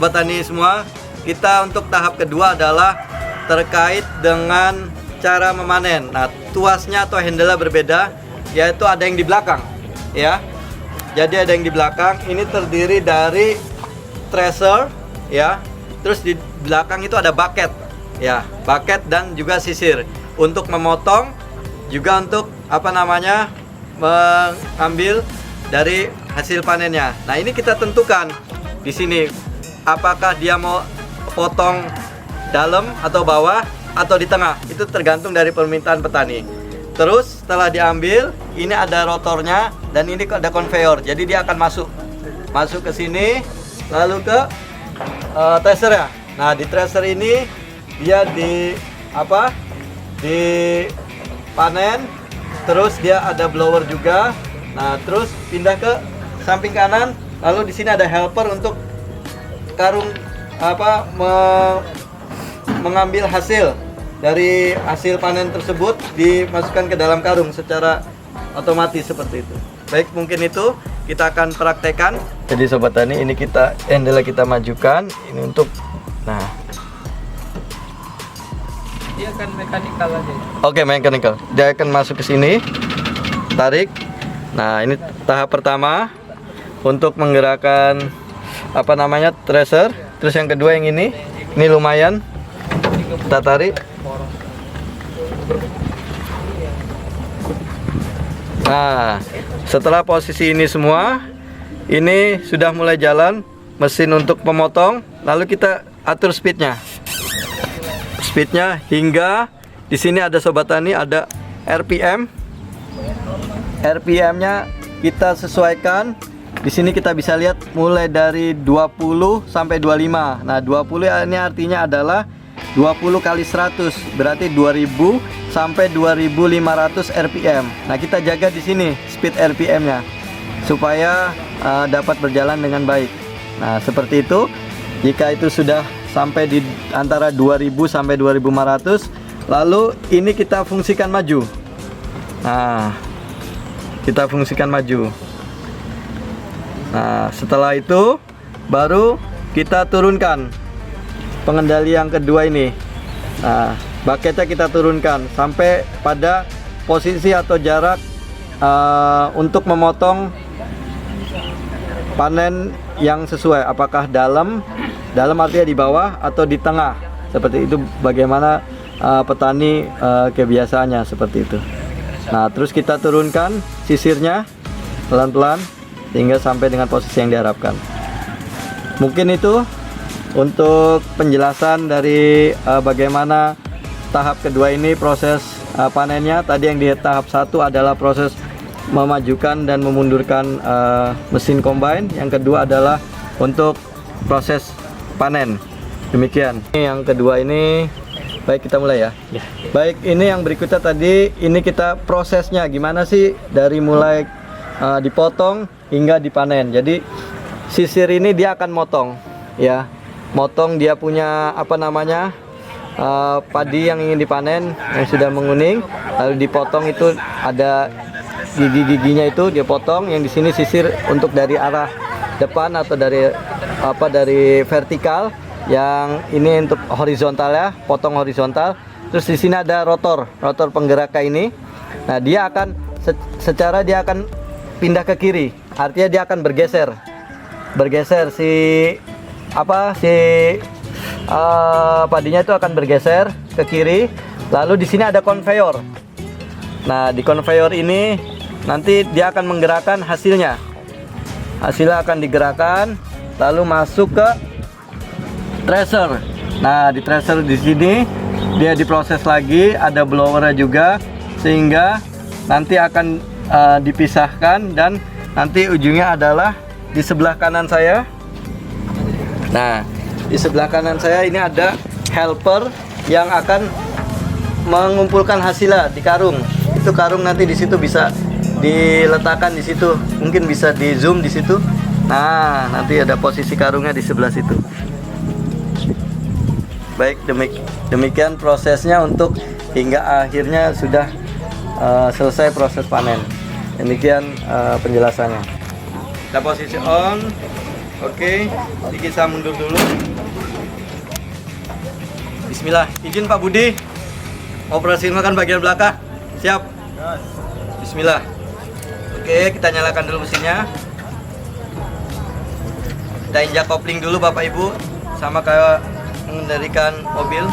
Sobat Tani semua, kita untuk tahap kedua adalah terkait dengan cara memanen. Nah, tuasnya atau handle berbeda, yaitu ada yang di belakang, ya. Jadi ada yang di belakang, ini terdiri dari thresher, ya. Terus di belakang itu ada bucket, ya, bucket dan juga sisir untuk memotong, juga untuk mengambil dari hasil panennya. Nah, ini kita tentukan di sini apakah dia mau potong dalam atau bawah atau di tengah. Itu tergantung dari permintaan petani. Terus setelah diambil, ini ada rotornya dan ini ada conveyor. Jadi dia akan masuk ke sini, lalu ke thresher ya. Nah, di thresher ini dia dipanen, terus dia ada blower juga. Nah, terus pindah ke samping kanan, lalu di sini ada helper untuk karung mengambil hasil dari hasil panen tersebut, dimasukkan ke dalam karung secara otomatis seperti itu. Baik, mungkin itu kita akan praktekkan. Jadi Sobat Tani, ini handle kita majukan, ini untuk, nah, dia akan mekanikal aja. Oke, mekanikal. Dia akan masuk ke sini, tarik. Nah, ini tahap pertama untuk menggerakkan thresher. Terus yang kedua yang ini lumayan, kita tarik. Nah, setelah posisi ini semua, ini sudah mulai jalan mesin untuk pemotong. Lalu kita atur speednya hingga di sini ada Sobat Tani, ada RPM-nya kita sesuaikan. Di sini kita bisa lihat mulai dari 20 sampai 25. Nah, 20 ini artinya adalah 20 kali 100, berarti 2000 sampai 2500 RPM. Nah, kita jaga di sini speed RPM-nya supaya dapat berjalan dengan baik. Nah, seperti itu. Jika itu sudah sampai di antara 2000 sampai 2500, lalu ini kita fungsikan maju. Nah, kita fungsikan maju. Nah, setelah itu baru kita turunkan pengendali yang kedua ini. Nah, bucketnya kita turunkan sampai pada posisi atau jarak untuk memotong panen yang sesuai. Apakah dalam artinya di bawah atau di tengah. Seperti itu, bagaimana petani kebiasaannya seperti itu. Nah, terus kita turunkan sisirnya pelan-pelan hingga sampai dengan posisi yang diharapkan. Mungkin itu untuk penjelasan dari bagaimana tahap kedua ini proses panennya. Tadi yang di tahap 1 adalah proses memajukan dan memundurkan mesin combine. Yang kedua adalah untuk proses panen. Demikian. Yang kedua ini, baik, kita mulai ya. Baik, ini yang berikutnya tadi, ini kita prosesnya gimana sih dari mulai dipotong hingga dipanen. Jadi sisir ini dia akan motong, ya, motong dia punya padi yang ingin dipanen yang sudah menguning, lalu dipotong. Itu ada gigi-giginya, itu dia potong. Yang di sini sisir untuk dari arah depan atau dari vertikal. Yang ini untuk horizontal ya, potong horizontal. Terus di sini ada rotor penggerak ini. Nah, dia akan dia akan pindah ke kiri, artinya dia akan bergeser padinya itu akan bergeser ke kiri. Lalu di sini ada conveyor. Nah, di conveyor ini nanti dia akan menggerakkan hasilnya akan digerakkan lalu masuk ke thresher. Nah, di thresher di sini dia diproses lagi, ada blowernya juga, sehingga nanti akan dipisahkan, dan nanti ujungnya adalah di sebelah kanan saya. Nah, di sebelah kanan saya ini ada helper yang akan mengumpulkan hasilnya di karung. Itu karung nanti di situ bisa diletakkan di situ, mungkin bisa di zoom di situ. Nah, nanti ada posisi karungnya di sebelah situ. Baik, demikian prosesnya untuk hingga akhirnya sudah selesai proses panen. Demikian penjelasannya. Kita posisi on, Oke, sedikit saya mundur dulu. Bismillah. Izin Pak Budi. Operasionalkan bagian belakang. Siap. Bismillah. Oke, kita nyalakan dulu mesinnya. Kita injak kopling dulu Bapak Ibu, sama kayak mengendalikan mobil.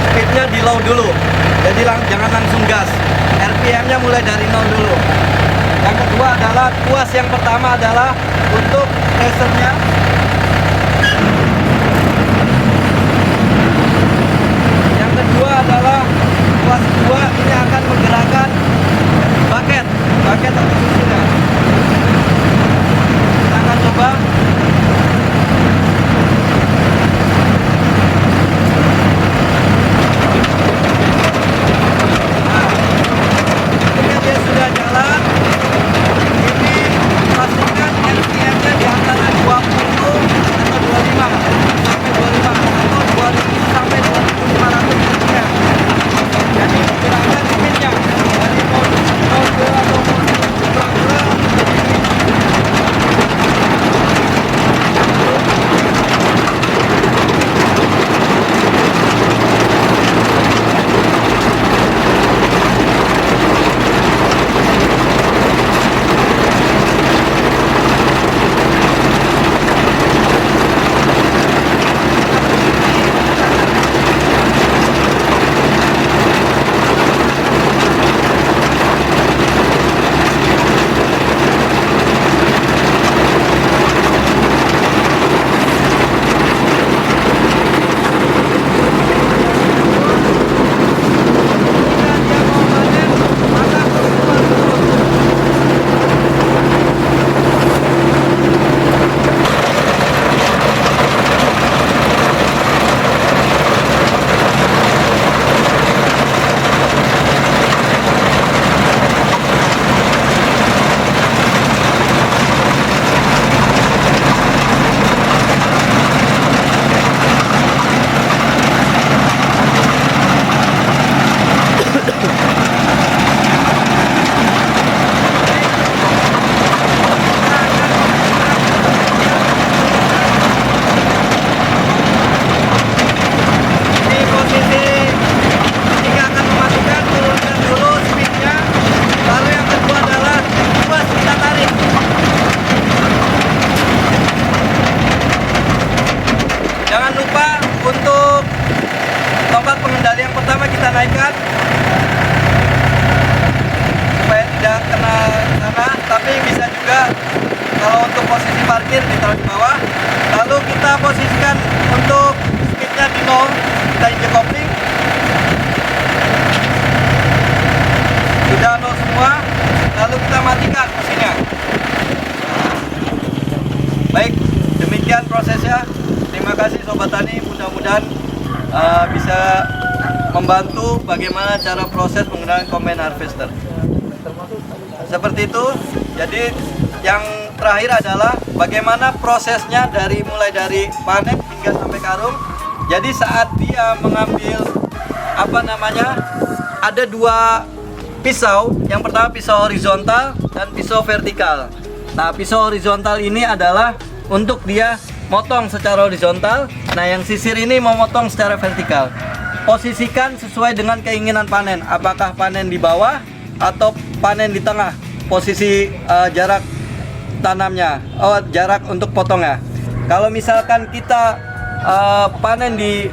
Speednya di low dulu, jadi jangan langsung gas. RPM-nya mulai dari 0 dulu. Yang kedua adalah tuas yang pertama adalah untuk racernya. Yang kedua adalah tuas kedua ini akan menggerakkan bucket atau susirnya. Kita akan coba. Dia sudah jalan. Ini pastikan RPM-nya di antara 20 atau 25 sampai 25 atau 2000 sampai 2500 RPM. Jadi gerakan speednya dari mode atau mode pura-pura naikkan supaya tidak kena tanah, tapi bisa juga kalau untuk posisi parkir ditaruh di bawah. Lalu kita posisikan untuk speednya di 0, kita injek kopling, sudah 0 semua, lalu kita matikan mesinnya. Baik, demikian prosesnya. Terima kasih Sobat Tani, mudah-mudahan bisa membantu bagaimana cara proses menggunakan combine harvester. Seperti itu. Jadi yang terakhir adalah bagaimana prosesnya mulai dari panen hingga sampai karung. Jadi saat dia mengambil ada dua pisau. Yang pertama pisau horizontal dan pisau vertikal. Nah, pisau horizontal ini adalah untuk dia motong secara horizontal. Nah, yang sisir ini mau motong secara vertikal. Posisikan sesuai dengan keinginan panen. Apakah panen di bawah atau panen di tengah? Posisi jarak tanamnya, jarak untuk potongnya. Kalau misalkan kita panen di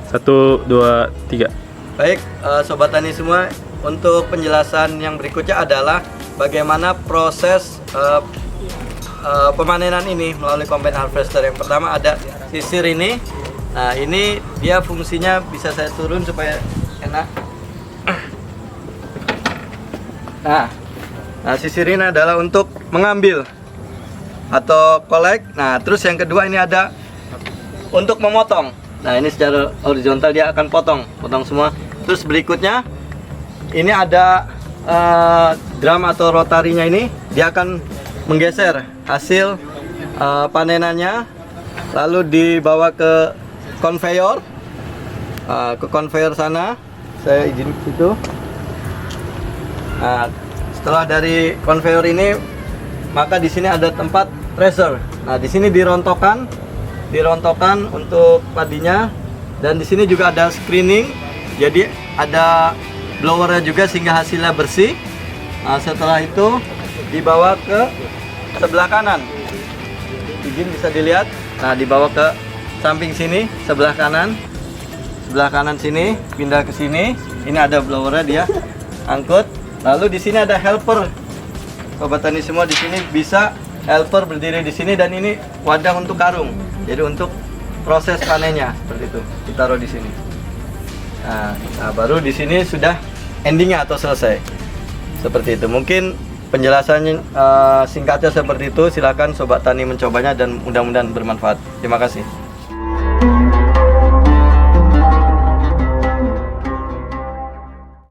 1, 2, 3. Baik, Sobat Tani semua, untuk penjelasan yang berikutnya adalah bagaimana proses pemanenan ini melalui combine harvester. Yang pertama ada sisir ini. Nah, ini dia fungsinya bisa saya turun supaya enak. Nah, sisir ini adalah untuk mengambil atau collect. Nah, terus yang kedua ini ada untuk memotong. Nah, ini secara horizontal dia akan potong semua. Terus berikutnya ini ada drum atau rotarinya ini. dia akan menggeser hasil panenannya, lalu dibawa ke konveyor, sana. Saya izin ke situ. Nah, setelah dari konveyor ini, maka di sini ada tempat thresher. Nah, di sini dirontokkan untuk padinya, dan di sini juga ada screening. Jadi ada blowernya juga sehingga hasilnya bersih. Nah, setelah itu dibawa ke sebelah kanan. Izin bisa dilihat. Nah, dibawa ke samping sini, sebelah kanan sini, pindah ke sini. Ini ada blowernya, dia angkut. Lalu di sini ada helper. Sobat tani semua, di sini bisa helper berdiri di sini, dan ini wadah untuk karung. Jadi untuk proses panennya seperti itu, ditaruh di sini. Nah, baru di sini sudah endingnya atau selesai. Seperti itu. Mungkin penjelasannya singkatnya seperti itu. Silakan sobat tani mencobanya dan mudah-mudahan bermanfaat. Terima kasih.